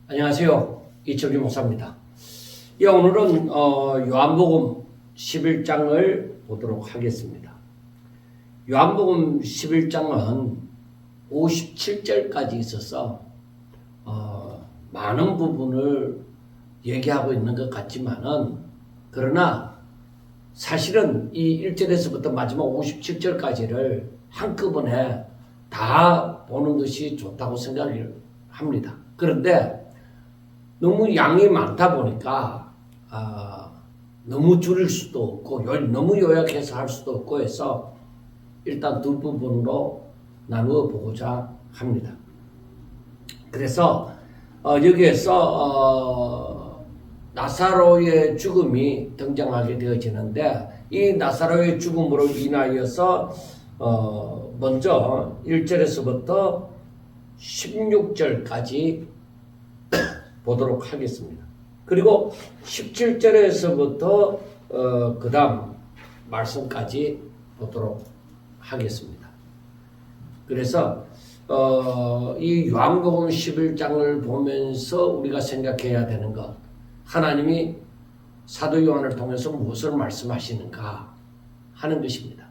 안녕하세요. 이철규 목사입니다. 오늘은 요한복음 11장을 보도록 하겠습니다. 요한복음 11장은 57절까지 있어서 많은 부분을 얘기하고 있는 것 같지만은, 그러나 사실은 이 1절에서부터 마지막 57절까지를 한꺼번에 다 보는 것이 좋다고 생각을 합니다. 그런데 너무 양이 많다 보니까 너무 줄일 수도 없고 너무 요약해서 할 수도 없고 해서 일단 두 부분으로 나누어 보고자 합니다. 그래서 여기에서 나사로의 죽음이 등장하게 되어지는데, 이 나사로의 죽음으로 인하여서 먼저 1절에서부터 16절까지 보도록 하겠습니다. 그리고 17절에서부터 그 다음 말씀까지 보도록 하겠습니다. 그래서 이 요한복음 11장을 보면서 우리가 생각해야 되는 것, 하나님이 사도 요한을 통해서 무엇을 말씀하시는가 하는 것입니다.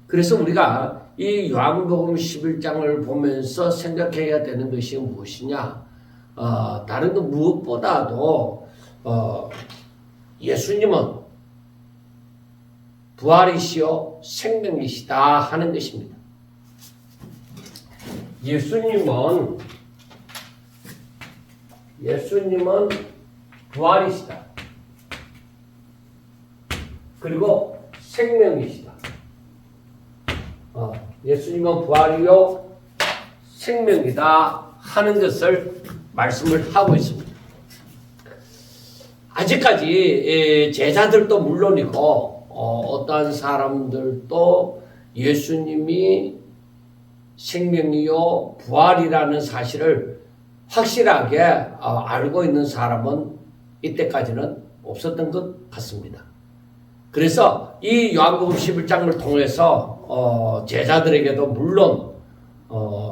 그래서 우리가 이 요한복음 11장을 보면서 생각해야 되는 것이 무엇이냐? 다른 것 무엇보다도 예수님은 부활이시요 생명이시다 하는 것입니다. 예수님은 부활이시다. 그리고 생명이시다. 예수님은 부활이요 생명이다 하는 것을 말씀을 하고 있습니다. 아직까지 제자들도 물론이고 어떠한 사람들도 예수님이 생명이요 부활이라는 사실을 확실하게 알고 있는 사람은 이때까지는 없었던 것 같습니다. 그래서 이 요한복음 11장을 통해서 제자들에게도 물론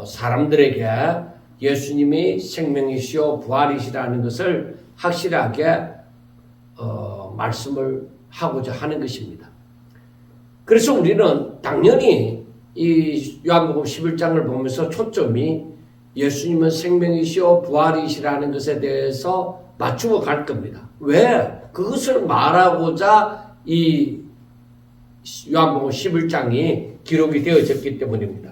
사람들에게 예수님이 생명이시요 부활이시라는 것을 확실하게 말씀을 하고자 하는 것입니다. 그래서 우리는 당연히 이 요한복음 11장을 보면서 초점이 예수님은 생명이시요 부활이시라는 것에 대해서 맞추어 갈 겁니다. 왜? 그것을 말하고자 이 요한복음 11장이 기록이 되어졌기 때문입니다.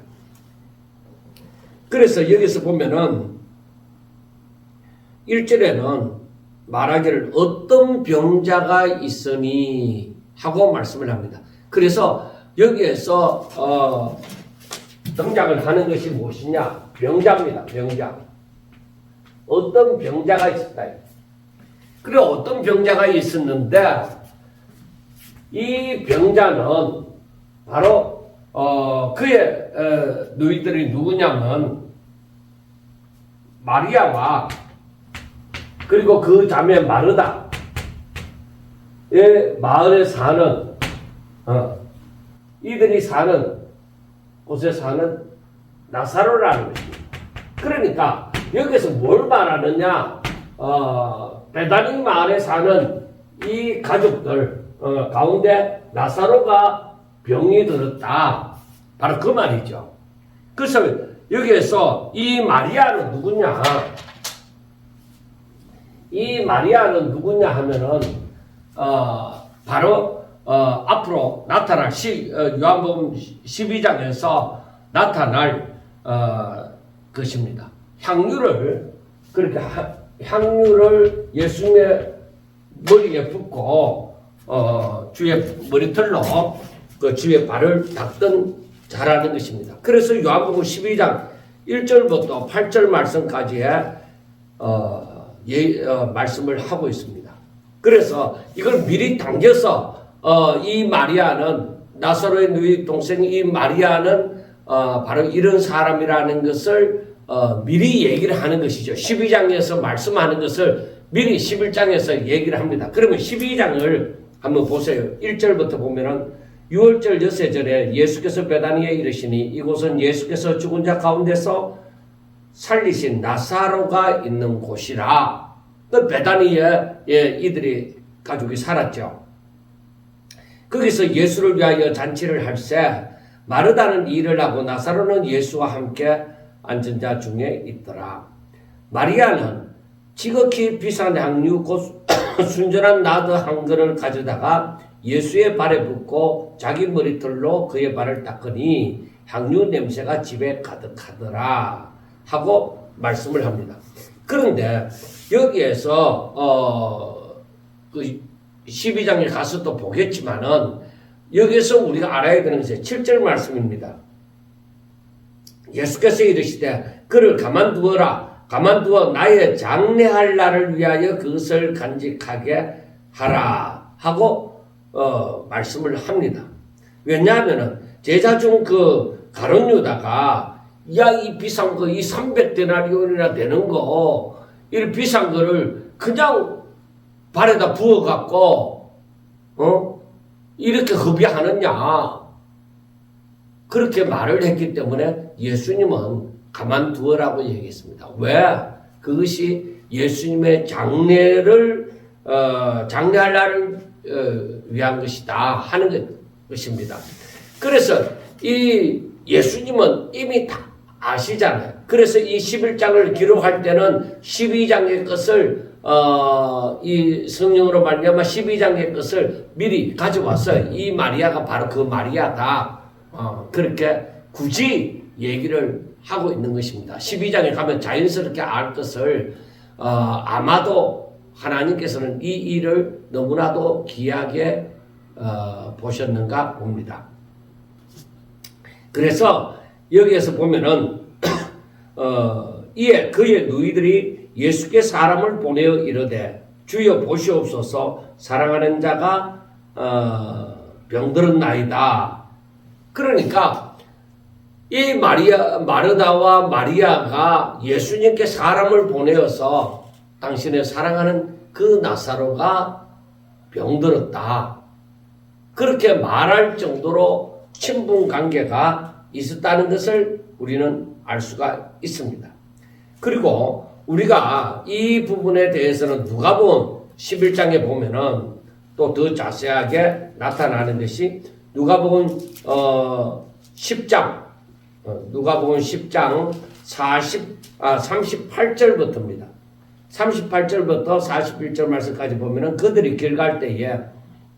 그래서 여기서 보면은 1절에는 말하기를 어떤 병자가 있으니 하고 말씀을 합니다. 그래서 여기에서 등장을 하는 것이 무엇이냐? 병자입니다. 병자. 어떤 병자가 있었다. 그리고 어떤 병자가 있었는데, 이 병자는 바로 그의 누이들이 누구냐면 마리아와 그리고 그 자매 마르다의 마을에 사는 이들이 사는 곳에 사는 나사로라는 것입니다. 그러니까 여기서 뭘 말하느냐? 베다니 마을에 사는 이 가족들 가운데 나사로가 병이 들었다. 바로 그 말이죠. 그래서 여기에서 이 마리아는 누구냐? 이 마리아는 누구냐 하면은 바로 앞으로 나타날 요한복음 12장에서 나타날 것입니다. 향유를 그렇게 향유를 예수님의 머리에 붓고 주의 머리털로 그 주의 발을 닦던 자라는 것입니다. 그래서 요한복음 12장 1절부터 8절 말씀까지의 말씀을 하고 있습니다. 그래서 이걸 미리 당겨서 이 마리아는 나사로의 누이 동생 이 마리아는 바로 이런 사람이라는 것을 미리 얘기를 하는 것이죠. 12장에서 말씀하는 것을 미리 11장에서 얘기를 합니다. 그러면 12장을 한번 보세요. 1절부터 보면은 6월절 여세절에 예수께서 베다니에 이르시니 이곳은 예수께서 죽은 자 가운데서 살리신 나사로가 있는 곳이라. 그 베다니에 이들이 가족이 살았죠. 거기서 예수를 위하여 잔치를 할새 마르다는 일을 하고 나사로는 예수와 함께 앉은 자 중에 있더라. 마리아는 지극히 비싼 향유 곧 순전한 나드 한 근을 가져다가 예수의 발에 붓고 자기 머리털로 그의 발을 닦으니 향유 냄새가 집에 가득하더라 하고 말씀을 합니다. 그런데 여기에서 그 12장에 가서 또 보겠지만은 여기서 우리가 알아야 되는 것이 7절 말씀입니다. 예수께서 이르시되 그를 가만두어라. 가만두어 나의 장례할 날을 위하여 그것을 간직하게 하라 하고 말씀을 합니다. 왜냐하면은 제자 중 그 가룟 유다가 야 이 비싼 거 이 300데나리온이나 되는 거 이 비싼 거를 그냥 발에다 부어 갖고 이렇게 허비하느냐 그렇게 말을 했기 때문에 예수님은 가만두어라고 얘기했습니다. 왜? 그것이 예수님의 장례할 날을 위한 것이다 하는 것입니다. 그래서 이 예수님은 이미 다 아시잖아요. 그래서 이 11장을 기록할 때는 12장의 것을 이 성령으로 말미암아 12장의 것을 미리 가져왔어요. 이 마리아가 바로 그 마리아다. 그렇게 굳이 얘기를 하고 있는 것입니다. 12장에 가면 자연스럽게 알 것을 아마도 하나님께서는 이 일을 너무나도 귀하게 보셨는가 봅니다. 그래서 여기에서 보면은 이에 그의 누이들이 예수께 사람을 보내어 이르되 주여 보시옵소서 사랑하는 자가 병들었나이다. 그러니까 이 마르다와 마리아가 예수님께 사람을 보내어서 당신의 사랑하는 그 나사로가 병들었다. 그렇게 말할 정도로 친분 관계가 있었다는 것을 우리는 알 수가 있습니다. 그리고 우리가 이 부분에 대해서는 누가복음 11장에 보면은 또 더 자세하게 나타나는 것이 누가복음 10장 누가복음 10장 38절부터입니다. 38절부터 41절 말씀까지 보면은 그들이 길 갈 때에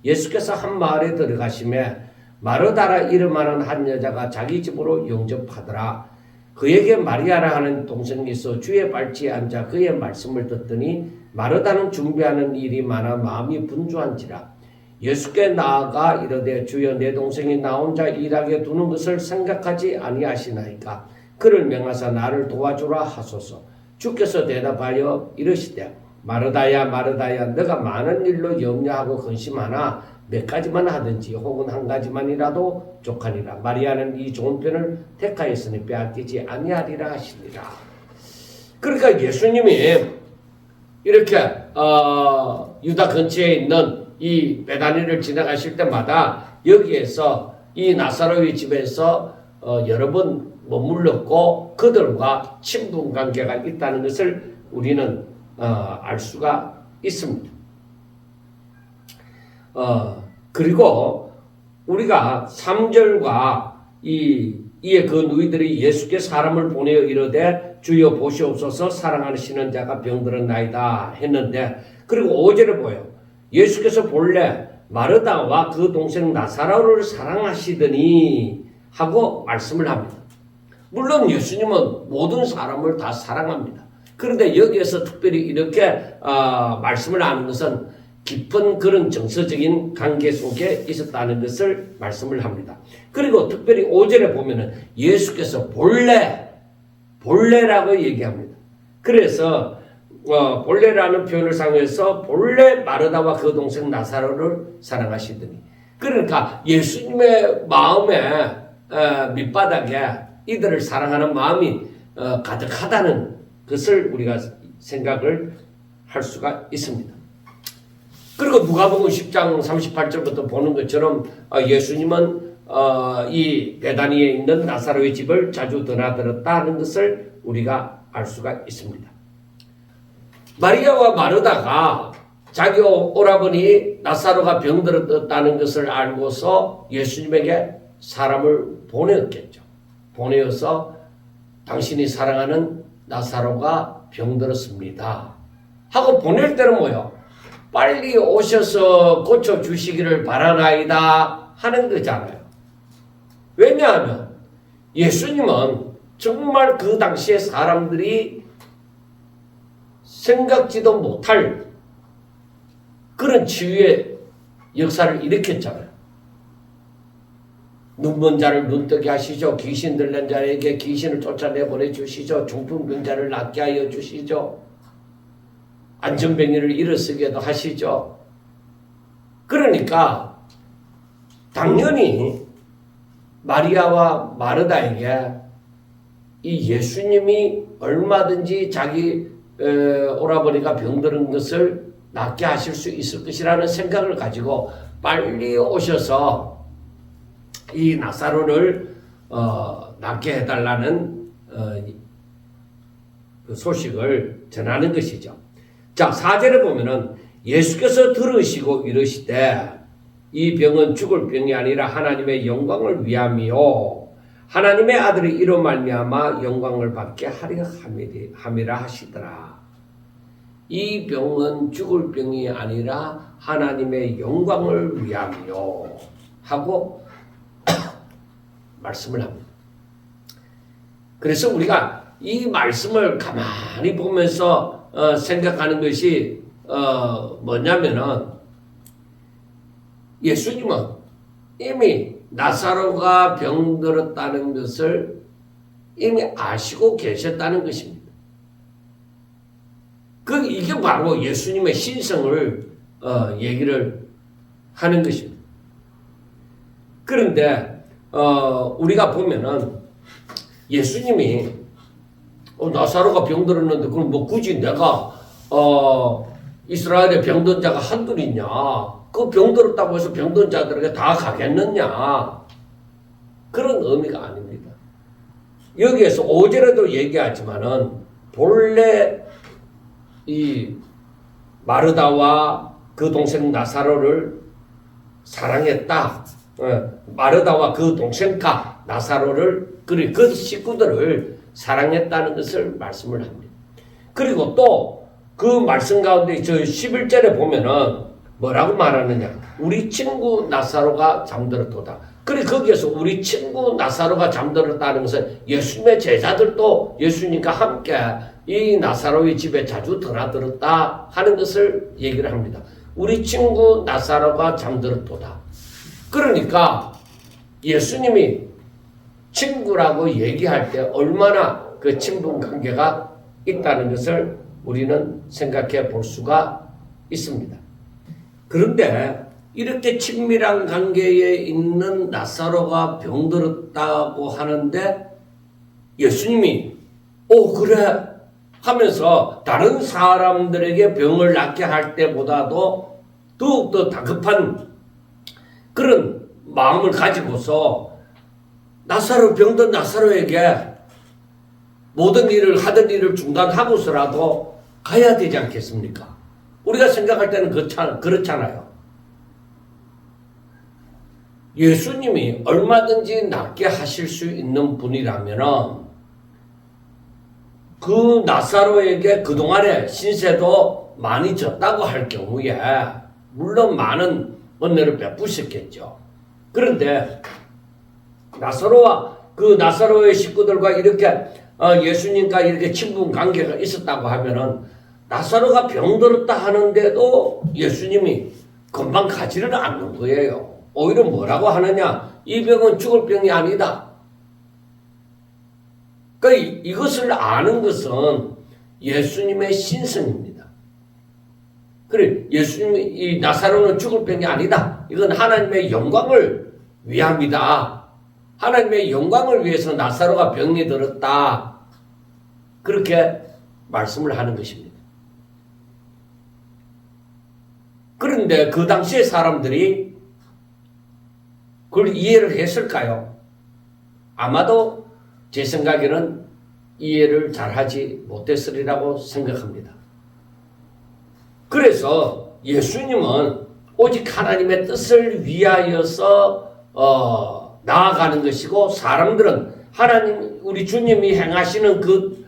예수께서 한 마을에 들어가시매 마르다라 이름하는 한 여자가 자기 집으로 영접하더라. 그에게 마리아라 하는 동생이 있어 주의 발치에 앉아 그의 말씀을 듣더니 마르다는 준비하는 일이 많아 마음이 분주한지라. 예수께 나아가 이르되 주여 내 동생이 나 혼자 일하게 두는 것을 생각하지 아니하시나이까. 그를 명하사 나를 도와주라 하소서. 주께서 대답하여 이르시되 마르다야 마르다야 너가 많은 일로 염려하고 근심하나 몇 가지만 하든지 혹은 한 가지만이라도 족하니라. 마리아는 이 좋은 편을 택하였으니 빼앗기지 아니하리라 하시니라. 그러니까 예수님이 이렇게 유다 근처에 있는 이 베다니를 지나가실 때마다 여기에서 이 나사로의 집에서 여러 번 머물렀고 그들과 친분 관계가 있다는 것을 우리는 알 수가 있습니다. 그리고 우리가 3절과 이에 그 누이들이 예수께 사람을 보내어 이르되 주여 보시옵소서 사랑하시는 자가 병들었나이다 했는데 그리고 5절에 보여 예수께서 본래 마르다와 그 동생 나사로를 사랑하시더니 하고 말씀을 합니다. 물론 예수님은 모든 사람을 다 사랑합니다. 그런데 여기에서 특별히 이렇게 말씀을 하는 것은 깊은 그런 정서적인 관계 속에 있었다는 것을 말씀을 합니다. 그리고 특별히 5절에 보면은 예수께서 본래라고 얘기합니다. 그래서 본래라는 표현을 사용해서 본래 마르다와 그 동생 나사로를 사랑하시더니 그러니까 예수님의 마음에 밑바닥에 이들을 사랑하는 마음이 가득하다는 것을 우리가 생각을 할 수가 있습니다. 그리고 누가복음 10장 38절부터 보는 것처럼 예수님은 이 베다니에 있는 나사로의 집을 자주 드나들었다는 것을 우리가 알 수가 있습니다. 마리아와 마르다가 자기 오라버니 나사로가 병들었다는 것을 알고서 예수님에게 사람을 보내었겠죠. 보내어서 당신이 사랑하는 나사로가 병들었습니다 하고 보낼 때는 뭐요? 빨리 오셔서 고쳐주시기를 바라나이다 하는 거잖아요. 왜냐하면 예수님은 정말 그 당시에 사람들이 생각지도 못할 그런 치유의 역사를 일으켰잖아요. 눈먼 자를 눈뜨게 하시죠. 귀신 들린 자에게 귀신을 쫓아내 보내주시죠. 중풍병자를 낫게 하여 주시죠. 안전병이를 일어서게도 하시죠. 그러니까 당연히 마리아와 마르다에게 이 예수님이 얼마든지 자기 오라버니가 병드는 것을 낫게 하실 수 있을 것이라는 생각을 가지고 빨리 오셔서 이 나사로를 낫게 해달라는 그 소식을 전하는 것이죠. 자, 4절에 보면은 예수께서 들으시고 이르시되 이 병은 죽을 병이 아니라 하나님의 영광을 위함이요 하나님의 아들이 이로 말미암아 영광을 받게 하려 함이라 하시더라. 이 병은 죽을 병이 아니라 하나님의 영광을 위함이요 하고 말씀을 합니다. 그래서 우리가 이 말씀을 가만히 보면서 생각하는 것이 뭐냐면은 예수님은 이미 나사로가 병들었다는 것을 이미 아시고 계셨다는 것입니다. 이게 바로 예수님의 신성을 얘기를 하는 것입니다. 그런데 우리가 보면은 예수님이 나사로가 병들었는데 그럼 뭐 굳이 내가 이스라엘에 병든 자가 한둘 있냐? 그 병들었다고 해서 병든 자들에게 다 가겠느냐? 그런 의미가 아닙니다. 여기에서 5절에도 얘기하지만은 본래 이 마르다와 그 동생 나사로를 사랑했다. 마르다와 그 동생과 나사로를 그 식구들을 사랑했다는 것을 말씀을 합니다. 그리고 또 그 말씀 가운데 저 11절에 보면은 뭐라고 말하느냐? 우리 친구 나사로가 잠들었도다. 그래 거기에서 우리 친구 나사로가 잠들었다는 것은 예수님의 제자들도 예수님과 함께 이 나사로의 집에 자주 드나들었다 하는 것을 얘기를 합니다. 우리 친구 나사로가 잠들었도다. 그러니까 예수님이 친구라고 얘기할 때 얼마나 그 친분 관계가 있다는 것을 우리는 생각해 볼 수가 있습니다. 그런데 이렇게 친밀한 관계에 있는 나사로가 병들었다고 하는데 예수님이 그래 하면서 다른 사람들에게 병을 낫게 할 때보다도 더욱더 다급한 그런 마음을 가지고서 나사로 병든 나사로에게 모든 일을 하던 일을 중단하고서라도 가야 되지 않겠습니까? 우리가 생각할 때는 그렇잖아요. 예수님이 얼마든지 낫게 하실 수 있는 분이라면은 그 나사로에게 그동안에 신세도 많이 졌다고 할 경우에 물론 많은 은혜를 베푸셨겠죠. 그런데 나사로와 그 나사로의 식구들과 이렇게 예수님과 이렇게 친분 관계가 있었다고 하면은 나사로가 병들었다 하는데도 예수님이 금방 가지를 않는 거예요. 오히려 뭐라고 하느냐? 이 병은 죽을 병이 아니다. 그러니까 이것을 아는 것은 예수님의 신성입니다. 그래, 예수님이 이 나사로는 죽을 병이 아니다. 이건 하나님의 영광을 위함이다. 하나님의 영광을 위해서 나사로가 병이 들었다. 그렇게 말씀을 하는 것입니다. 그런데 그 당시의 사람들이 그걸 이해를 했을까요? 아마도 제 생각에는 이해를 잘하지 못했으리라고 생각합니다. 그래서 예수님은 오직 하나님의 뜻을 위하여서 나아가는 것이고, 사람들은 하나님, 우리 주님이 행하시는 그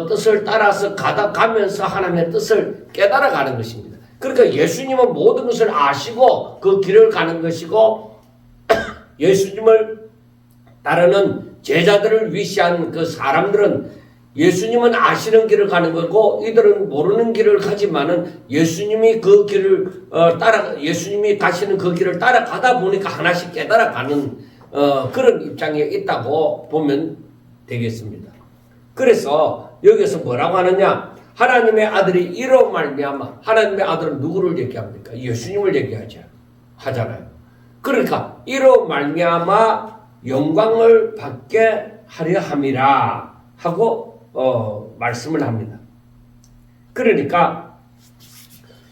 뜻을 따라서 가면서 하나님의 뜻을 깨달아가는 것입니다. 그러니까 예수님은 모든 것을 아시고 그 길을 가는 것이고, 예수님을 따르는 제자들을 위시한 그 사람들은 예수님은 아시는 길을 가는 거고, 이들은 모르는 길을 가지만은 예수님이 그 길을 예수님이 가시는 그 길을 따라가다 보니까 하나씩 깨달아가는 그런 입장에 있다고 보면 되겠습니다. 그래서 여기서 뭐라고 하느냐? 하나님의 아들이 이로 말미암아, 하나님의 아들은 누구를 얘기합니까? 예수님을 하잖아요. 그러니까 이로 말미암아 영광을 받게 하려 함이라 하고 말씀을 합니다. 그러니까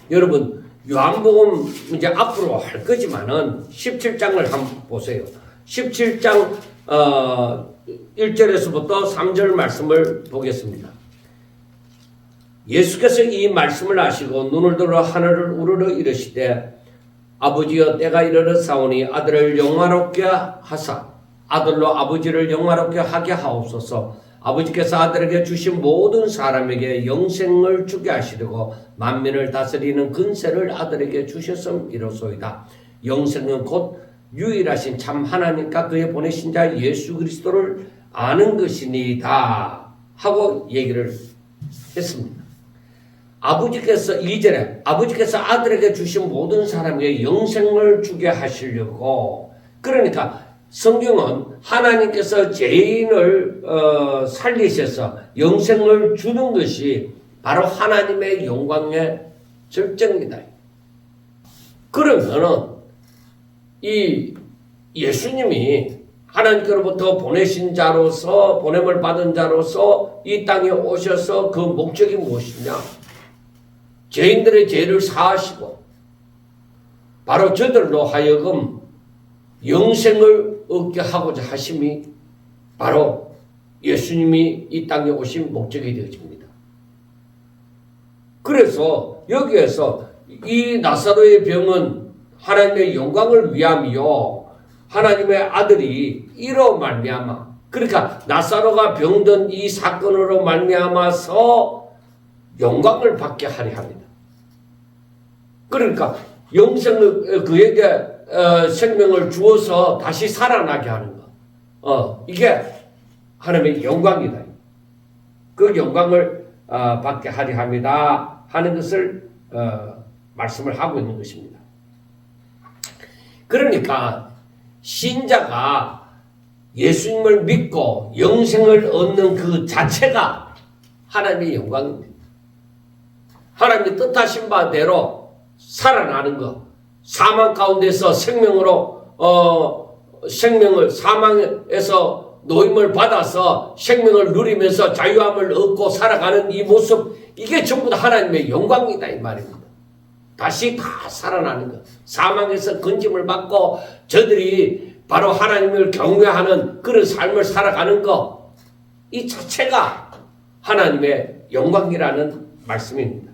여러분, 요한복음 이제 앞으로 할 거지만은 17장을 한번 보세요. 17장 1절에서부터 3절 말씀을 보겠습니다. 예수께서 이 말씀을 하시고 눈을 들어 하늘을 우러러 이르시되, 아버지여, 때가 이르렀사오니 아들을 영화롭게 하사 아들로 아버지를 영화롭게 하게 하옵소서. 아버지께서 아들에게 주신 모든 사람에게 영생을 주게 하시려고 만민을 다스리는 근세를 아들에게 주셨음이로소이다. 영생은 곧 유일하신 참 하나님과 그의 보내신 자 예수 그리스도를 아는 것이니이다 하고 얘기를 했습니다. 아버지께서 2절에 아버지께서 아들에게 주신 모든 사람에게 영생을 주게 하시려고, 그러니까 성경은 하나님께서 죄인을 살리셔서 영생을 주는 것이 바로 하나님의 영광의 절정이다. 그러면은 이 예수님이 하나님께로부터 보내신 자로서, 보냄을 받은 자로서 이 땅에 오셔서 그 목적이 무엇이냐? 죄인들의 죄를 사하시고 바로 저들로 하여금 영생을 얻게 하고자 하심이 바로 예수님이 이 땅에 오신 목적이 되어집니다. 그래서 여기에서 이 나사로의 병은 하나님의 영광을 위함이요, 하나님의 아들이 이로 말미암아, 그러니까 나사로가 병든 이 사건으로 말미암아서 영광을 받게 하려 합니다. 그러니까 영생을, 그에게 생명을 주어서 다시 살아나게 하는 것, 이게 하나님의 영광이다. 그 영광을 받게 하려 합니다 하는 것을 말씀을 하고 있는 것입니다. 그러니까 신자가 예수님을 믿고 영생을 얻는 그 자체가 하나님의 영광입니다. 하나님이 뜻하신 바대로 살아나는 것, 사망 가운데서 생명을 사망에서 노임을 받아서 생명을 누리면서 자유함을 얻고 살아가는 이 모습, 이게 전부 다 하나님의 영광이다 이 말입니다. 다시 다 살아나는 것, 사망에서 건짐을 받고 저들이 바로 하나님을 경외하는 그런 삶을 살아가는 것, 이 자체가 하나님의 영광이라는 말씀입니다.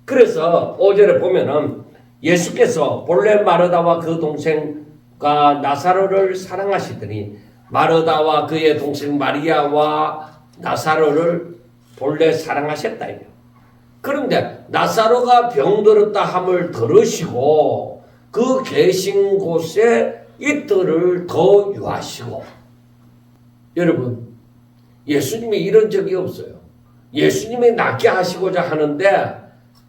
그래서 5절에 보면은 예수께서 본래 마르다와 그 동생과 나사로를 사랑하시더니 마르다와 그의 동생 마리아와 나사로를 본래 사랑하셨다. 그런데 나사로가 병들었다 함을 들으시고 그 계신 곳에 이들을 더 유하시고, 여러분, 예수님이 이런 적이 없어요. 예수님이 낫게 하시고자 하는데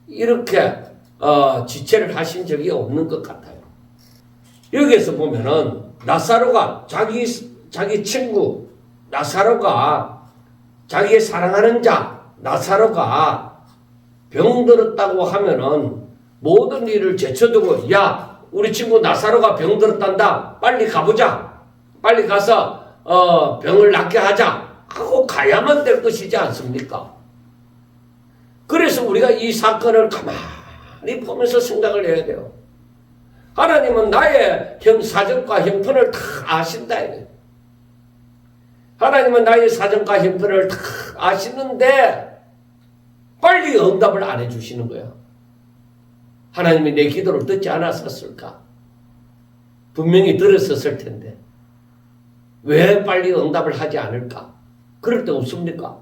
이렇게 지체를 하신 적이 없는 것 같아요. 여기에서 보면은 나사로가 자기 친구 나사로가, 자기의 사랑하는 자 나사로가 병들었다고 하면은 모든 일을 제쳐두고, 야, 우리 친구 나사로가 병들었단다, 빨리 가보자, 빨리 가서 병을 낫게 하자 하고 가야만 될 것이지 않습니까? 그래서 우리가 이 사건을 가만히 보면서 생각을 해야 돼요. 하나님은 나의 사정과 형편을 다 아신다. 하나님은 나의 사정과 형편을 다 아시는데 빨리 응답을 안 해주시는 거야. 하나님이 내 기도를 듣지 않았었을까? 분명히 들었었을 텐데 왜 빨리 응답을 하지 않을까? 그럴 때 없습니까?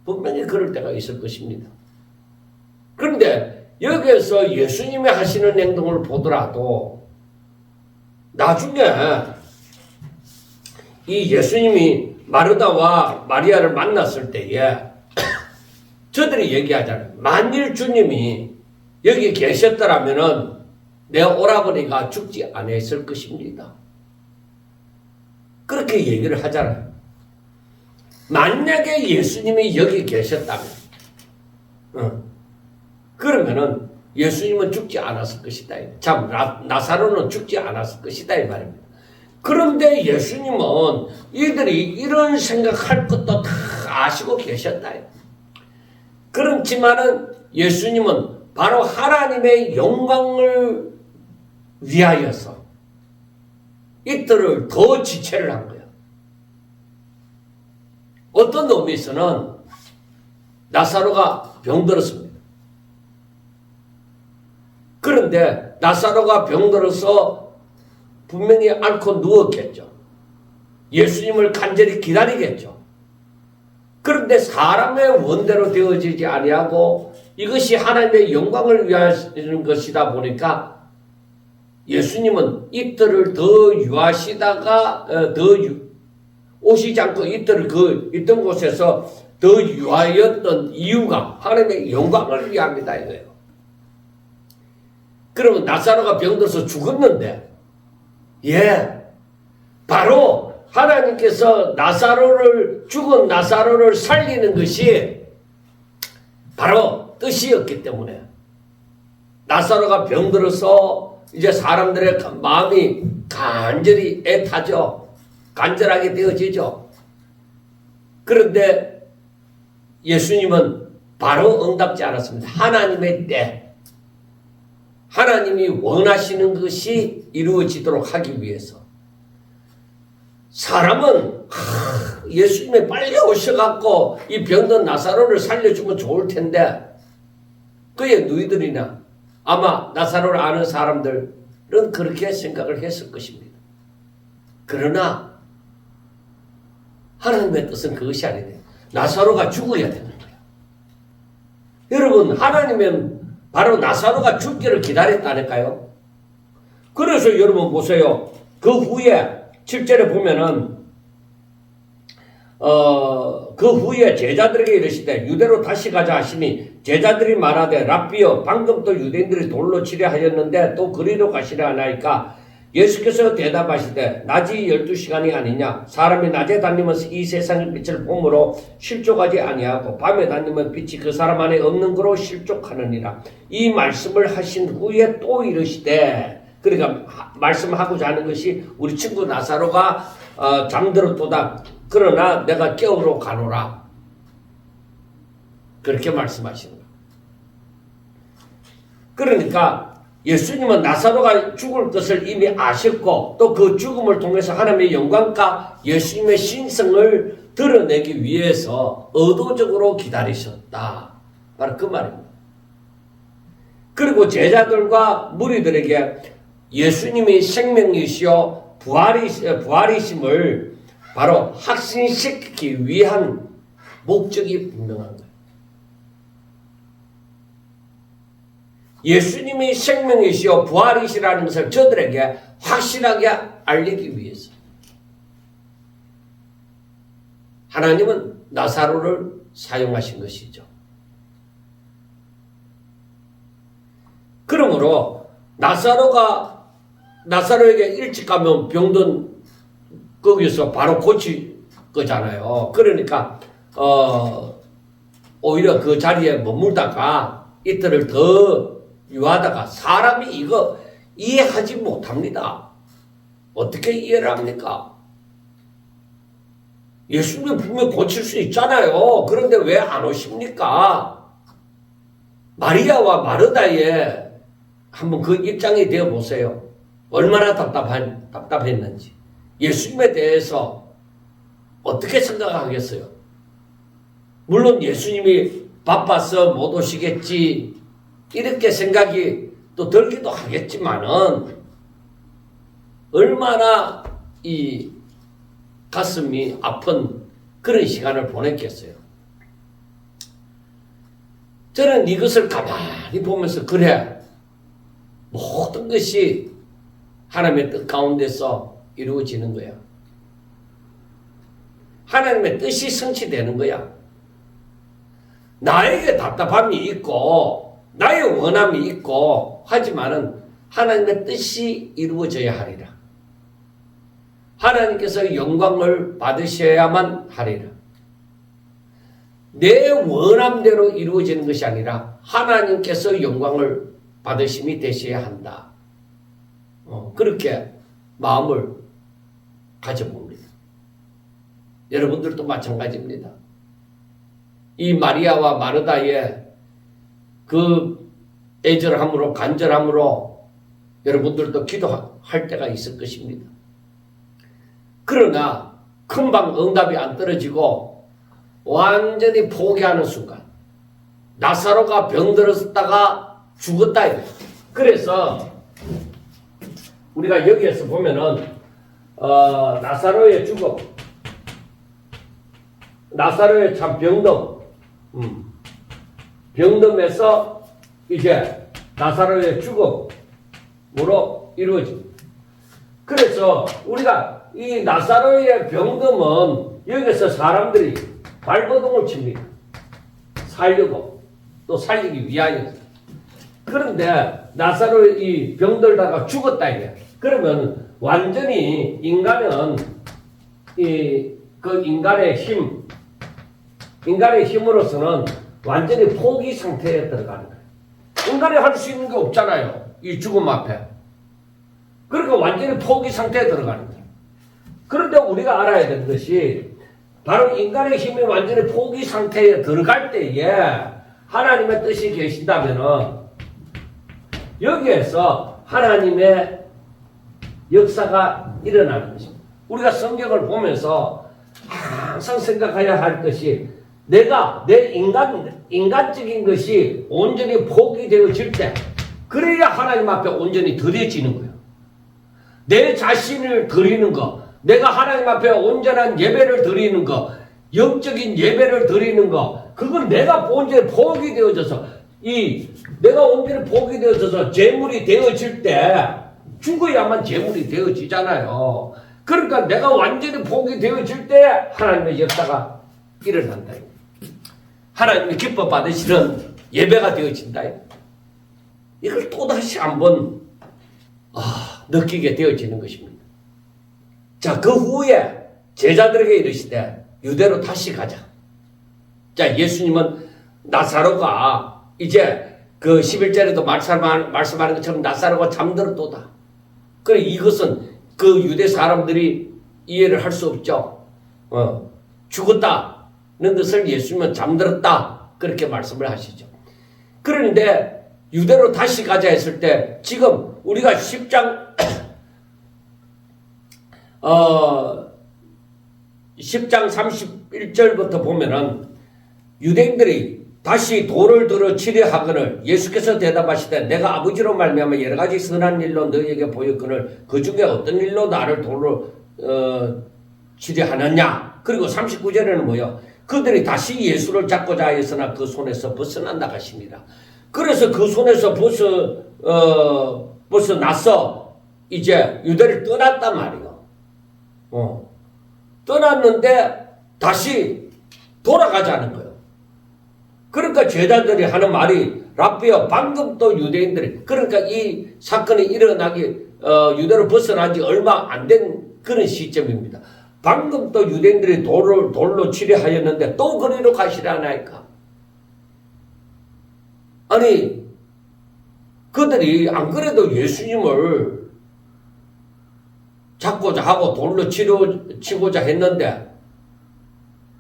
분명히 그럴 때가 있을 것입니다. 그런데 여기에서 예수님이 하시는 행동을 보더라도 나중에 이 예수님이 마르다와 마리아를 만났을 때에 저들이 얘기하잖아요. 만일 주님이 여기 계셨더라면은 내 오라버니가 죽지 않았을 것입니다. 그렇게 얘기를 하잖아요. 만약에 예수님이 여기 계셨다면 그러면은 예수님은 죽지 않았을 것이다. 참 나사로는 죽지 않았을 것이다 이 말입니다. 그런데 예수님은 이들이 이런 생각할 것도 다 아시고 계셨다. 그렇지만은 예수님은 바로 하나님의 영광을 위하여서 이들을 더 지체를 한 거예요. 어떤 의미에서는 나사로가 병들었습니다. 그런데 나사로가 병들어서 분명히 앓고 누웠겠죠. 예수님을 간절히 기다리겠죠. 그런데 사람의 원대로 되어지지 아니하고 이것이 하나님의 영광을 위하시는 것이다 보니까 예수님은 이들을 더 유하시다가 오시지 않고 이들을 있던 곳에서 더 유하였던 이유가 하나님의 영광을 위함이다 이거예요. 그러면 나사로가 병들어서 죽었는데 바로 하나님께서 죽은 나사로를 살리는 것이 바로 뜻이었기 때문에 나사로가 병들어서 이제 사람들의 마음이 간절히 애타죠. 간절하게 되어지죠. 그런데 예수님은 바로 응답지 않았습니다. 하나님의 때 하나님이 원하시는 것이 이루어지도록 하기 위해서 사람은 예수님이 빨리 오셔갖고 이 병든 나사로를 살려주면 좋을 텐데 그의 누이들이나 아마 나사로를 아는 사람들은 그렇게 생각을 했을 것입니다. 그러나 하나님의 뜻은 그것이 아니래요. 나사로가 죽어야 되는 거예요. 여러분 하나님은 바로 나사로가 죽기를 기다렸다니까요. 그래서 여러분 보세요. 그 후에 7절에 보면은 그 후에 제자들에게 이르시되 유대로 다시 가자 하시니 제자들이 말하되 랍비여 방금 또 유대인들이 돌로 치려 하였는데 또 그리로 가시려 하나이까 예수께서 대답하시되 낮이 12시간이 아니냐 사람이 낮에 다니면 이 세상의 빛을 봄으로 실족하지 아니하고 밤에 다니면 빛이 그 사람 안에 없는 거로 실족하느니라. 이 말씀을 하신 후에 또 이르시되 그러니까 말씀하고자 하는 것이 우리 친구 나사로가 잠들었도다. 그러나 내가 깨우러 가노라. 그렇게 말씀하시는 거예요. 그러니까 예수님은 나사로가 죽을 것을 이미 아셨고 또 그 죽음을 통해서 하나님의 영광과 예수님의 신성을 드러내기 위해서 의도적으로 기다리셨다. 바로 그 말입니다. 그리고 제자들과 무리들에게 예수님이 생명이시여 부활이심을 바로 확신시키기 위한 목적이 분명한 거예요. 예수님이 생명이시여 부활이시라는 것을 저들에게 확실하게 알리기 위해서 하나님은 나사로를 사용하신 것이죠. 그러므로 나사로에게 일찍 가면 병든 거기서 바로 고칠 거잖아요. 그러니까 오히려 그 자리에 머물다가 이틀을 더 유하다가 사람이 이거 이해하지 못합니다. 어떻게 이해를 합니까? 예수님 분명 고칠 수 있잖아요. 그런데 왜 안 오십니까? 마리아와 마르다의 한번 그 입장이 되어 보세요. 얼마나 답답했는지. 예수님에 대해서 어떻게 생각하겠어요? 물론 예수님이 바빠서 못 오시겠지 이렇게 생각이 또 들기도 하겠지만은 얼마나 이 가슴이 아픈 그런 시간을 보냈겠어요. 저는 이것을 가만히 보면서 그래 모든 것이 하나님의 뜻 가운데서 이루어지는 거야. 하나님의 뜻이 성취되는 거야. 나에게 답답함이 있고 나의 원함이 있고 하지만은 하나님의 뜻이 이루어져야 하리라. 하나님께서 영광을 받으셔야만 하리라. 내 원함대로 이루어지는 것이 아니라 하나님께서 영광을 받으심이 되셔야 한다. 그렇게 마음을 가져봅니다. 여러분들도 마찬가지입니다. 이 마리아와 마르다의 그 애절함으로 간절함으로 여러분들도 기도할 때가 있을 것입니다. 그러나 금방 응답이 안 떨어지고 완전히 포기하는 순간 나사로가 병들었다가 죽었다. 그래서 우리가 여기에서 보면은 나사로의 죽음, 나사로의 참 병듦에서 이제 나사로의 죽음으로 이루어집니다. 그래서 우리가 이 나사로의 병듦은 여기서 사람들이 발버둥을 칩니다. 살려고 또 살리기 위하여. 그런데 나사로의 이 병들다가 죽었다 이게. 그러면 완전히 인간은 그 인간의 힘으로서는 완전히 포기 상태에 들어가는 거예요. 인간이 할 수 있는 게 없잖아요. 이 죽음 앞에. 그러니까 완전히 포기 상태에 들어가는 거예요. 그런데 우리가 알아야 되는 것이 바로 인간의 힘이 완전히 포기 상태에 들어갈 때에 하나님의 뜻이 계신다면은 여기에서 하나님의 역사가 일어나는 것입니다. 우리가 성경을 보면서 항상 생각해야 할 것이 내가 내 인간적인 것이 온전히 포기되어질 때 그래야 하나님 앞에 온전히 드려지는 거예요. 내 자신을 드리는 거, 내가 하나님 앞에 온전한 예배를 드리는 거, 영적인 예배를 드리는 거, 그건 내가 온전히 포기되어져서 내가 온전히 포기되어져서 재물이 되어질 때 죽어야만 재물이 되어지잖아요. 그러니까 내가 완전히 포기되어질 때 하나님의 역사가 일어난다. 하나님이 기뻐 받으시는 예배가 되어진다. 이걸 또다시 한번 느끼게 되어지는 것입니다. 자, 그 후에 제자들에게 이르시되 유대로 다시 가자. 자, 예수님은 나사로가 이제 그 11절에도 말씀하는 것처럼 나사로가 잠들었도다. 그래 이것은 그 유대 사람들이 이해를 할 수 없죠. 죽었다는 것을 예수님은 잠들었다. 그렇게 말씀을 하시죠. 그런데 유대로 다시 가자 했을 때 지금 우리가 10장 10장 31절부터 보면은 유대인들이 다시 돌을 들어 치려 하거늘 예수께서 대답하시되 내가 아버지로 말미암아 여러 가지 선한 일로 너희에게 보였거늘 그 중에 어떤 일로 나를 돌로 치려 하느냐. 그리고 39절에는 뭐요? 그들이 다시 예수를 잡고자 하였으나 그 손에서 벗어나 나가시니라. 그래서 그 손에서 벗어나서 이제 유대를 떠났단 말이에요. 떠났는데 다시 돌아가자는 거예요. 그러니까 제자들이 하는 말이 라비어 방금 또 유대인들이 그러니까 이 사건이 일어나기 유대로 벗어난 지 얼마 안 된 그런 시점입니다. 방금 또 유대인들이 돌로 치려 하였는데 또 그리로 가시라나이까. 아니 그들이 안 그래도 예수님을 잡고자 하고 돌로 치고자 했는데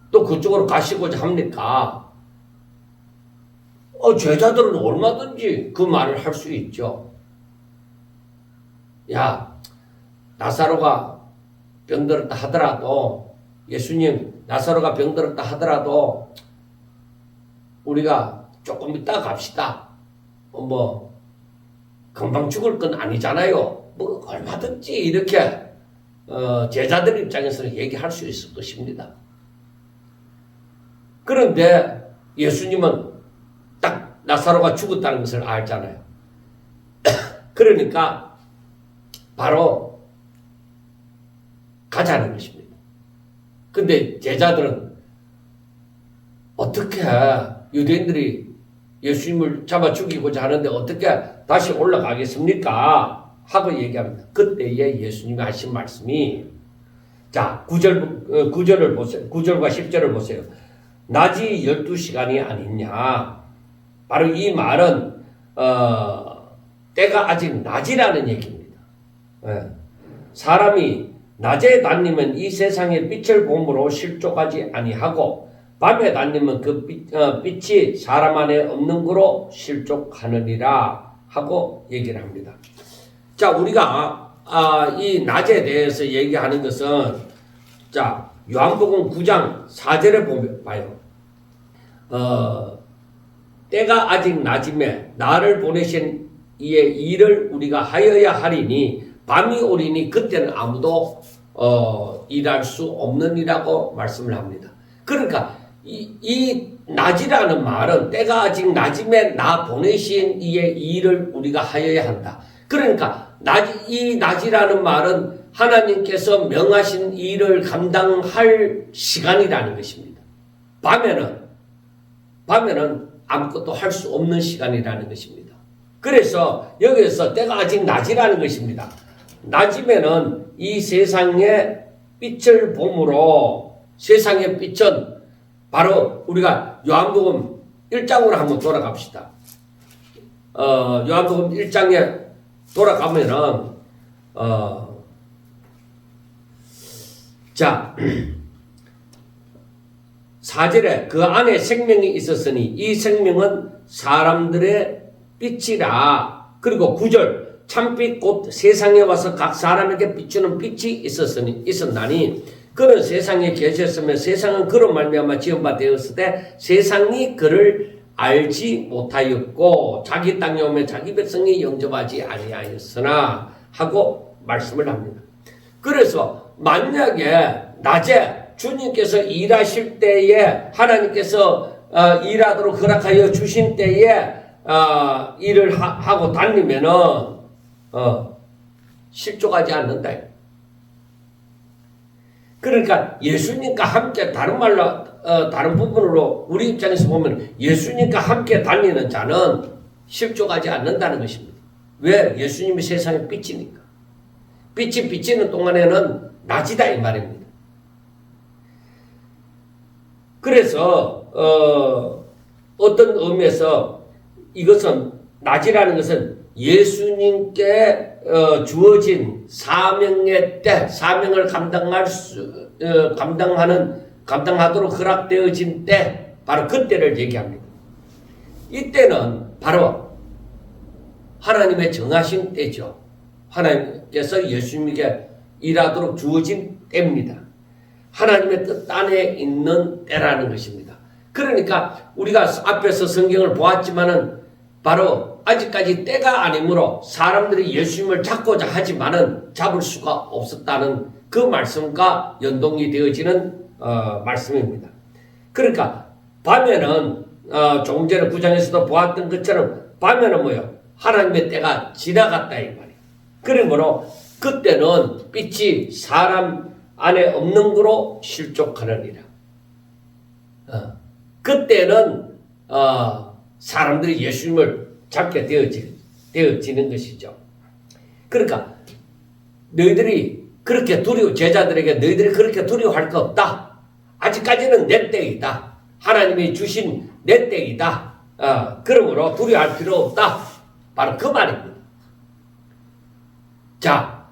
또 그쪽으로 가시고자 합니까? 제자들은 얼마든지 그 말을 할 수 있죠. 야, 나사로가 병들었다 하더라도 예수님 나사로가 병들었다 하더라도 우리가 조금 이따 갑시다. 뭐 금방 죽을 건 아니잖아요. 뭐 얼마든지 이렇게 제자들 입장에서는 얘기할 수 있을 것입니다. 그런데 예수님은 딱 나사로가 죽었다는 것을 알잖아요. 그러니까 바로 가자는 것입니다. 근데 제자들은 어떻게 유대인들이 예수님을 잡아 죽이고자 하는데 어떻게 다시 올라가겠습니까? 하고 얘기합니다. 그때에 예수님이 하신 말씀이 자 9절을 보세요. 9절과 10절을 보세요. 낮이 12시간이 아니냐. 바로 이 말은 때가 아직 낮이라는 얘기입니다. 사람이 낮에 다니면 이 세상의 빛을 봄으로 실족하지 아니하고 밤에 다니면 그 빛이 사람 안에 없는 거로 실족하느니라 하고 얘기를 합니다. 자, 우리가 이 낮에 대해서 얘기하는 것은 자 요한복음 9장 4절에 보면 봐요. 때가 아직 낮임에 나를 보내신 이의 일을 우리가 하여야 하리니 밤이 오리니 그때는 아무도 일할 수 없느니라고 말씀을 합니다. 그러니까 이 낮이라는 말은 때가 아직 낮임에 나 보내신 이의 일을 우리가 하여야 한다. 그러니까 이 낮이라는 말은 하나님께서 명하신 일을 감당할 시간이라는 것입니다. 밤에는 아무것도 할 수 없는 시간이라는 것입니다. 그래서 여기에서 때가 아직 낮이라는 것입니다. 낮이면은 이 세상의 빛을 봄으로 세상의 빛은 바로 우리가 요한복음 1장으로 한번 돌아갑시다. 요한복음 1장에 돌아가면은 자 4절에 그 안에 생명이 있었으니 이 생명은 사람들의 빛이라. 그리고 9절 참빛 곧 세상에 와서 각 사람에게 비추는 빛이 있었나니 그는 세상에 계셨으며 세상은 그로 말미암아 지은 바 되었을 때 세상이 그를 알지 못하였고 자기 땅에 오면 자기 백성이 영접하지 아니하였으나 하고 말씀을 합니다. 그래서 만약에 낮에 주님께서 일하실 때에 하나님께서 일하도록 허락하여 주신 때에 일을 하고 다니면은 실족하지 않는다. 그러니까 예수님과 함께 다른 말로 다른 부분으로 우리 입장에서 보면 예수님과 함께 다니는 자는 실족하지 않는다는 것입니다. 왜? 예수님이 세상의 빛이니까. 빛이 비치는 동안에는 낮이다 이 말입니다. 그래서 어떤 의미에서 이것은 낮이라는 것은 예수님께 주어진 사명의 때, 사명을 감당하도록 허락되어진 때, 바로 그때를 얘기합니다. 이때는 바로 하나님의 정하신 때죠. 하나님께서 예수님에게 일하도록 주어진 때입니다. 하나님의 뜻 안에 있는 때라는 것입니다. 그러니까 우리가 앞에서 성경을 보았지만은 바로 아직까지 때가 아니므로 사람들이 예수님을 잡고자 하지만은 잡을 수가 없었다는 그 말씀과 연동이 되어지는 말씀입니다. 그러니까 밤에는 조금 전에 9장에서도 보았던 것처럼 밤에는 뭐요? 하나님의 때가 지나갔다 이 말이에요. 그러므로 그때는 빛이 사람 안에 없는 거로 실족하느니라. 그때는 사람들이 예수님을 잡게 되어지는 것이죠. 그러니까 너희들이 그렇게 제자들에게 너희들이 그렇게 두려워할 거 없다. 아직까지는 내 때이다. 하나님이 주신 내 때이다. 그러므로 두려워할 필요 없다. 바로 그 말입니다. 자,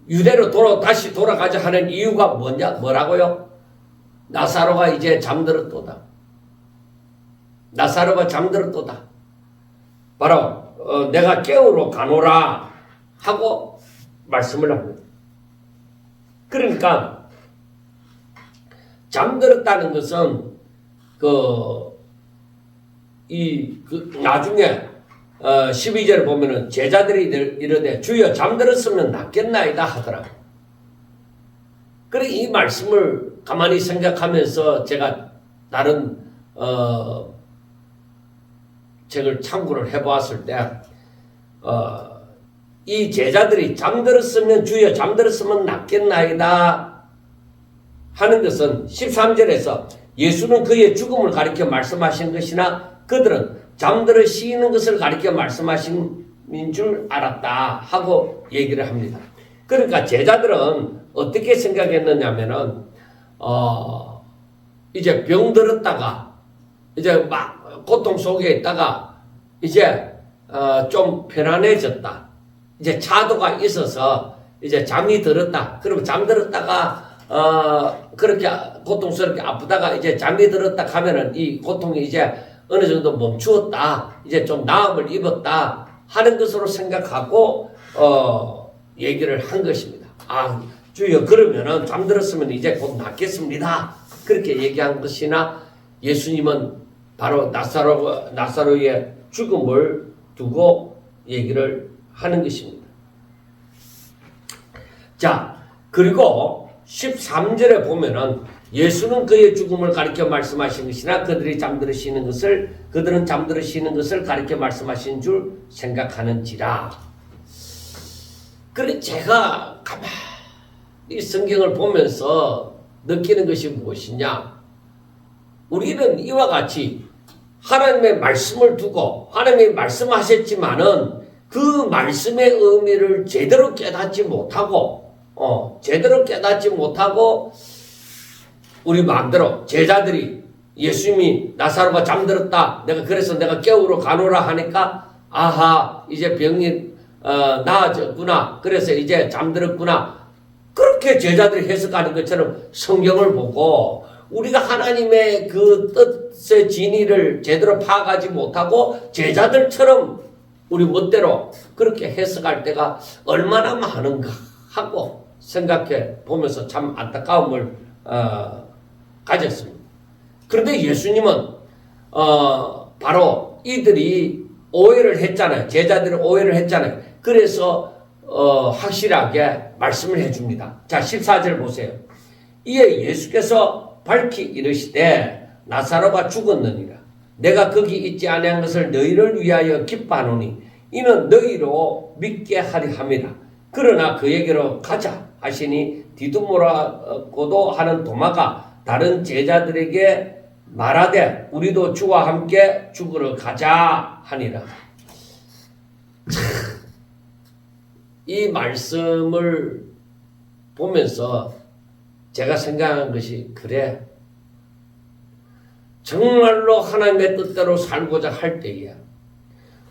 유대로 다시 돌아가자 하는 이유가 뭐라고요? 나사로가 이제 잠들었도다. 나사로가 잠들었도다. 바로 내가 깨우러 가노라 하고 말씀을 합니다. 그러니까 잠들었다는 것은 나중에 12절을 보면은 제자들이 이르되 주여 잠들었으면 낫겠나이다 하더라. 그래 이 말씀을 가만히 생각하면서 제가 다른 책을 참고를 해보았을 때 이 제자들이 잠들었으면 주여 잠들었으면 낫겠나이다 하는 것은 13절에서 예수는 그의 죽음을 가리켜 말씀하신 것이나 그들은 잠들어 쉬는 것을 가리켜 말씀하신 줄 알았다 하고 얘기를 합니다. 그러니까 제자들은 어떻게 생각했느냐면은 이제 병들었다가 이제 막 고통 속에 있다가 이제 좀 편안해졌다. 이제 차도가 있어서 이제 잠이 들었다. 그러면 잠들었다가 그렇게 고통스럽게 아프다가 이제 잠이 들었다 하면은 이 고통이 이제 어느 정도 멈추었다. 이제 좀 나음을 입었다 하는 것으로 생각하고 얘기를 한 것입니다. 아, 주여 그러면은 잠들었으면 이제 곧 낫겠습니다. 그렇게 얘기한 것이나 예수님은 바로 나사로의 죽음을 두고 얘기를 하는 것입니다. 자, 그리고 13절에 보면은 예수는 그의 죽음을 가리켜 말씀하신 것이나 그들은 잠들어 쉬는 것을 가리켜 말씀하신 줄 생각하는지라. 그래 제가 가만히 성경을 보면서 느끼는 것이 무엇이냐? 우리는 이와 같이 하나님의 말씀을 두고 하나님이 말씀하셨지만은 그 말씀의 의미를 제대로 깨닫지 못하고 우리 마음대로 제자들이 예수님이 나사로가 잠들었다. 그래서 내가 깨우러 가노라 하니까 아하 이제 병이 나아졌구나. 그래서 이제 잠들었구나. 그렇게 제자들이 해석하는 것처럼 성경을 보고 우리가 하나님의 그 뜻의 진리를 제대로 파악하지 못하고 제자들처럼 우리 멋대로 그렇게 해석할 때가 얼마나 많은가 하고 생각해 보면서 참 안타까움을 가졌습니다. 그런데 예수님은 바로 이들이 오해를 했잖아요. 제자들이 오해를 했잖아요. 그래서 확실하게 말씀을 해줍니다. 자 14절 보세요. 이에 예수께서 밝히 이르시되 나사로가 죽었느니라. 내가 거기 있지 아니한 것을 너희를 위하여 기뻐하노니 이는 너희로 믿게 하리 함이라. 그러나 그에게로 가자 하시니 디두모라고도 하는 도마가 다른 제자들에게 말하되 우리도 주와 함께 죽으러 가자 하니라. 이 말씀을 보면서 제가 생각한 것이 그래 정말로 하나님의 뜻대로 살고자 할 때에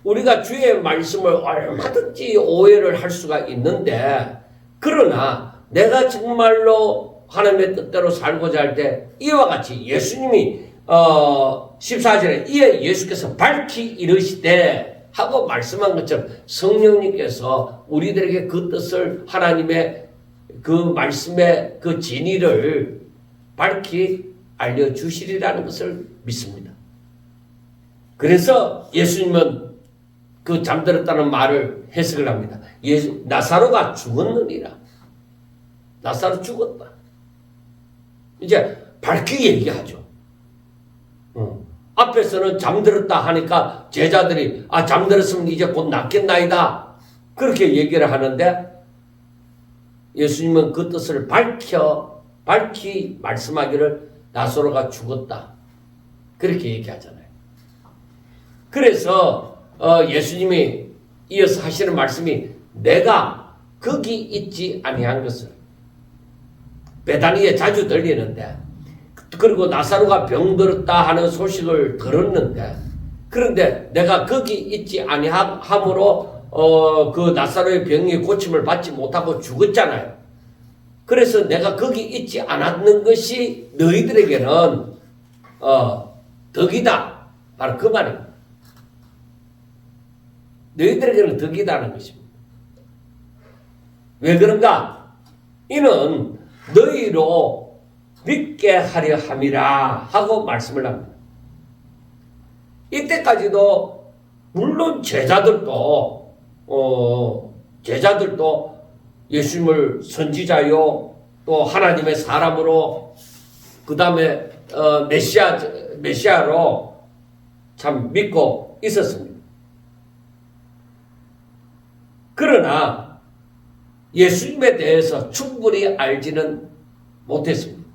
우리가 주의 말씀을 얼마든지 오해를 할 수가 있는데 그러나 내가 정말로 하나님의 뜻대로 살고자 할 때 이와 같이 예수님이 14절에 이에 예수께서 밝히 이르시되 하고 말씀한 것처럼 성령님께서 우리들에게 그 뜻을 하나님의 그 말씀의 그 진리를 밝히 알려주시리라는 것을 믿습니다. 그래서 예수님은 그 잠들었다는 말을 해석을 합니다. 나사로가 죽었느니라. 나사로 죽었다. 이제 밝히 얘기하죠. 앞에서는 잠들었다 하니까 제자들이 잠들었으면 이제 곧 낫겠나이다. 그렇게 얘기를 하는데 예수님은 그 뜻을 밝히 말씀하기를 나사로가 죽었다. 그렇게 얘기하잖아요. 그래서 예수님이 이어서 하시는 말씀이 내가 거기 있지 아니한 것을 베다니에 자주 들리는데 그리고 나사로가 병들었다 하는 소식을 들었는데 그런데 내가 거기 있지 아니함으로 그 나사로의 병이 고침을 받지 못하고 죽었잖아요. 그래서 내가 거기 있지 않았는 것이 너희들에게는 덕이다. 바로 그 말입니다. 너희들에게는 덕이다는 것입니다. 왜 그런가? 이는 너희로 믿게 하려 함이라 하고 말씀을 합니다. 이때까지도 물론 제자들도 예수님을 선지자요 또 하나님의 사람으로 그 다음에 메시아로 참 믿고 있었습니다. 그러나 예수님에 대해서 충분히 알지는 못했습니다.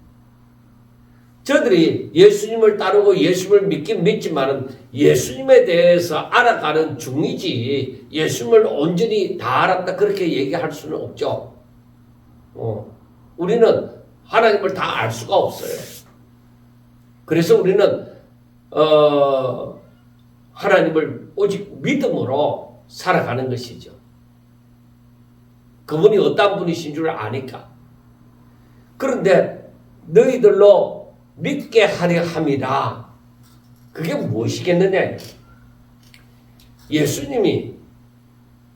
저들이 예수님을 따르고 예수님을 믿긴 믿지만은 예수님에 대해서 알아가는 중이지 예수님을 온전히 다 알았다 그렇게 얘기할 수는 없죠. 우리는 하나님을 다 알 수가 없어요. 그래서 우리는 하나님을 오직 믿음으로 살아가는 것이죠. 그분이 어떤 분이신 줄 아니까. 그런데 너희들로 믿게 하려 함이라. 그게 무엇이겠느냐? 예수님이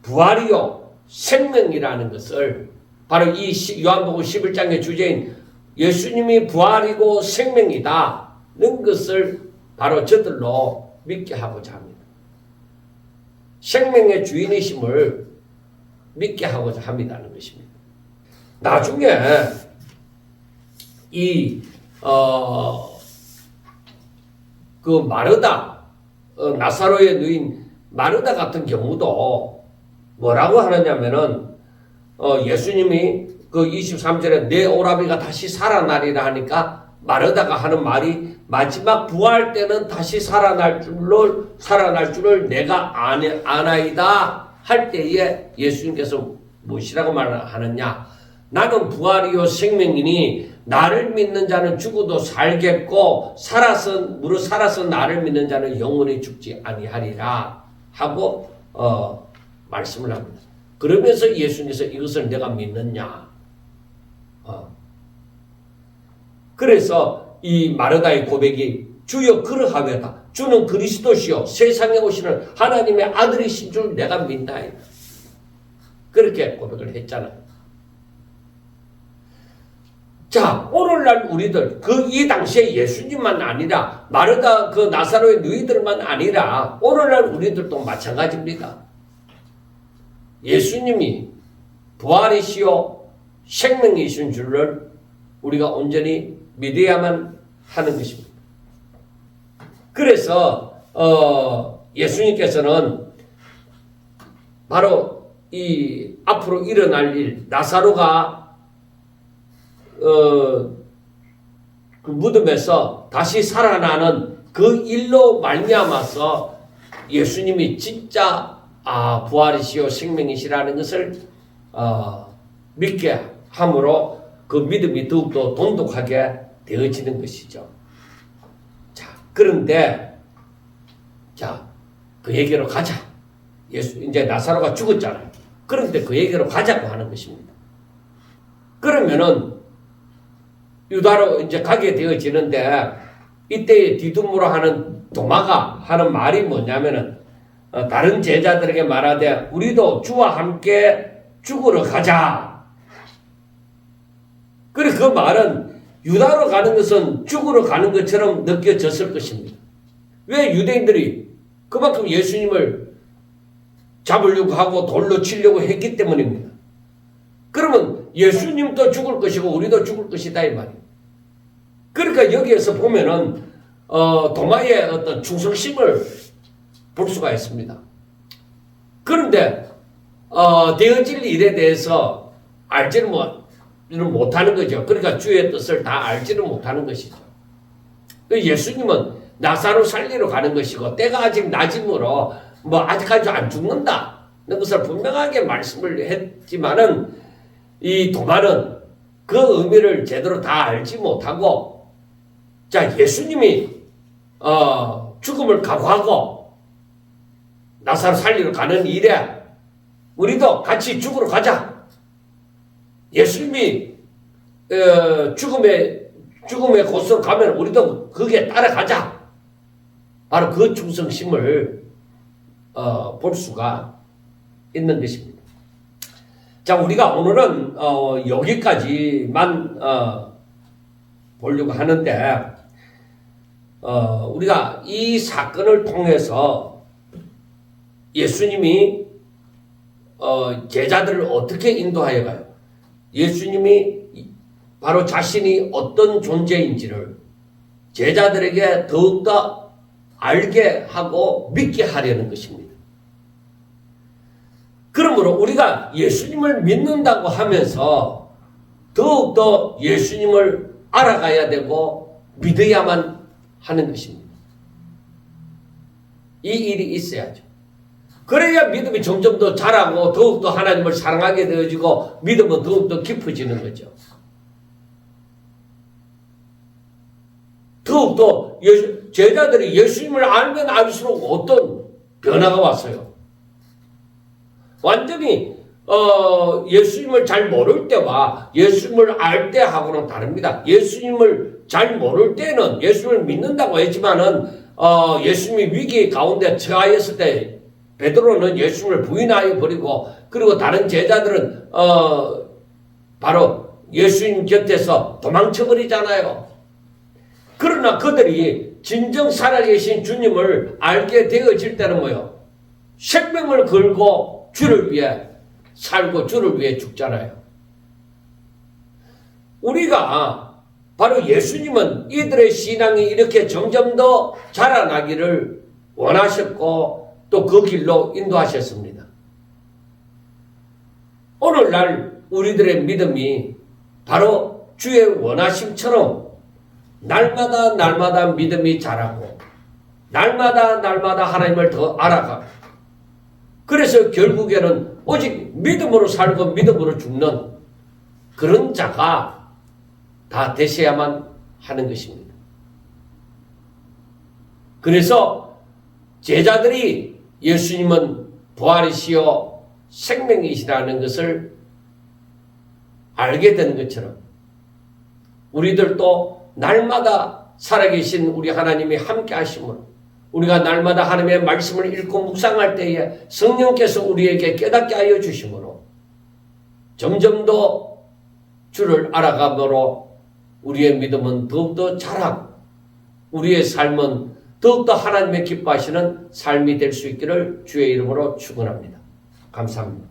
부활이요 생명이라는 것을 바로 이 요한복음 11장의 주제인 예수님이 부활이고 생명이다는 것을 바로 저들로 믿게 하고자 합니다. 생명의 주인이심을 믿게 하고자 합니다는 것입니다. 나중에 그 마르다, 나사로의 누인 마르다 같은 경우도 뭐라고 하느냐면은, 예수님이 그 23절에 내 오라비가 다시 살아나리라 하니까 마르다가 하는 말이 마지막 부활 때는 다시 살아날 줄을 내가 아나이다 할 때에 예수님께서 무엇이라고 말하느냐? 나는 부활이요 생명이니 나를 믿는 자는 죽어도 살겠고 무릇 살아서 나를 믿는 자는 영원히 죽지 아니하리라 하고 말씀을 합니다. 그러면서 예수님께서 이것을 내가 믿느냐? 그래서 이 마르다의 고백이 주여 그러하외다. 주는 그리스도시요 세상에 오시는 하나님의 아들이신 줄 내가 믿나이다. 그렇게 고백을 했잖아요. 자, 오늘날 우리들 이 당시에 예수님만 아니라 마르다 그 나사로의 누이들만 아니라 오늘날 우리들도 마찬가지입니다. 예수님이 부활이시요 생명이신 줄을 우리가 온전히 믿어야만 하는 것입니다. 그래서 예수님께서는 바로 이 앞으로 일어날 일, 나사로가 그 무덤에서 다시 살아나는 그 일로 말미암아서 예수님이 진짜 부활이시요 생명이시라는 것을 믿게 함으로 그 믿음이 더욱더 돈독하게 되어지는 것이죠. 자, 그런데 그 얘기로 가자. 이제 나사로가 죽었잖아요. 그런데 그 얘기로 가자고 하는 것입니다. 그러면은 유다로 이제 가게 되어지는데 이때 디두모로 하는 도마가 하는 말이 뭐냐면은 다른 제자들에게 말하되 우리도 주와 함께 죽으러 가자. 그래 그 말은 유다로 가는 것은 죽으러 가는 것처럼 느껴졌을 것입니다. 왜 유대인들이 그만큼 예수님을 잡으려고 하고 돌로 치려고 했기 때문입니다. 그러면 예수님도 죽을 것이고 우리도 죽을 것이다 이 말이에요. 그러니까 여기에서 보면은 도마의 어떤 충성심을 볼 수가 있습니다. 그런데 되어질 일에 대해서 알지는 못하는 거죠. 그러니까 주의 뜻을 다 알지는 못하는 것이죠. 예수님은 나사로 살리러 가는 것이고 때가 아직 낮이므로 아직까지 안 죽는다는 것을 분명하게 말씀을 했지만은 이 도마는 그 의미를 제대로 다 알지 못하고 예수님이 죽음을 각오하고 나사로 살리러 가는 일에 우리도 같이 죽으러 가자. 예수님이 죽음의 곳으로 가면 우리도 거기에 따라가자. 바로 그 충성심을 볼 수가 있는 것입니다. 자, 우리가 오늘은 여기까지만 보려고 하는데 우리가 이 사건을 통해서 예수님이 제자들을 어떻게 인도하여 가요? 예수님이 바로 자신이 어떤 존재인지를 제자들에게 더욱더 알게 하고 믿게 하려는 것입니다. 그러므로 우리가 예수님을 믿는다고 하면서 더욱더 예수님을 알아가야 되고 믿어야만 하는 것입니다. 이 일이 있어야죠. 그래야 믿음이 점점 더 자라고 더욱더 하나님을 사랑하게 되어지고 믿음은 더욱더 깊어지는 거죠. 더욱더 제자들이 예수님을 알면 알수록 어떤 변화가 왔어요. 완전히 예수님을 잘 모를 때와 예수님을 알 때하고는 다릅니다. 예수님을 잘 모를 때는 예수님을 믿는다고 했지만은 예수님이 위기 가운데 처하였을 때 베드로는 예수님을 부인하여 버리고 그리고 다른 제자들은 바로 예수님 곁에서 도망쳐 버리잖아요. 그러나 그들이 진정 살아계신 주님을 알게 되어질 때는 뭐요? 생명을 걸고 주를 위해 살고 주를 위해 죽잖아요. 우리가 바로 예수님은 이들의 신앙이 이렇게 점점 더 자라나기를 원하셨고 또 그 길로 인도하셨습니다. 오늘날 우리들의 믿음이 바로 주의 원하심처럼 날마다 믿음이 자라고 날마다 하나님을 더 알아가고 그래서 결국에는 오직 믿음으로 살고 믿음으로 죽는 그런 자가 다 되셔야만 하는 것입니다. 그래서 제자들이 예수님은 부활이시요 생명이시라는 것을 알게 되는 것처럼 우리들도 날마다 살아계신 우리 하나님이 함께 하심으로 우리가 날마다 하나님의 말씀을 읽고 묵상할 때에 성령께서 우리에게 깨닫게 하여 주심으로 점점 더 주를 알아감으로 우리의 믿음은 더욱더 자라고 우리의 삶은 더욱더 하나님의 기뻐하시는 삶이 될 수 있기를 주의 이름으로 축원합니다. 감사합니다.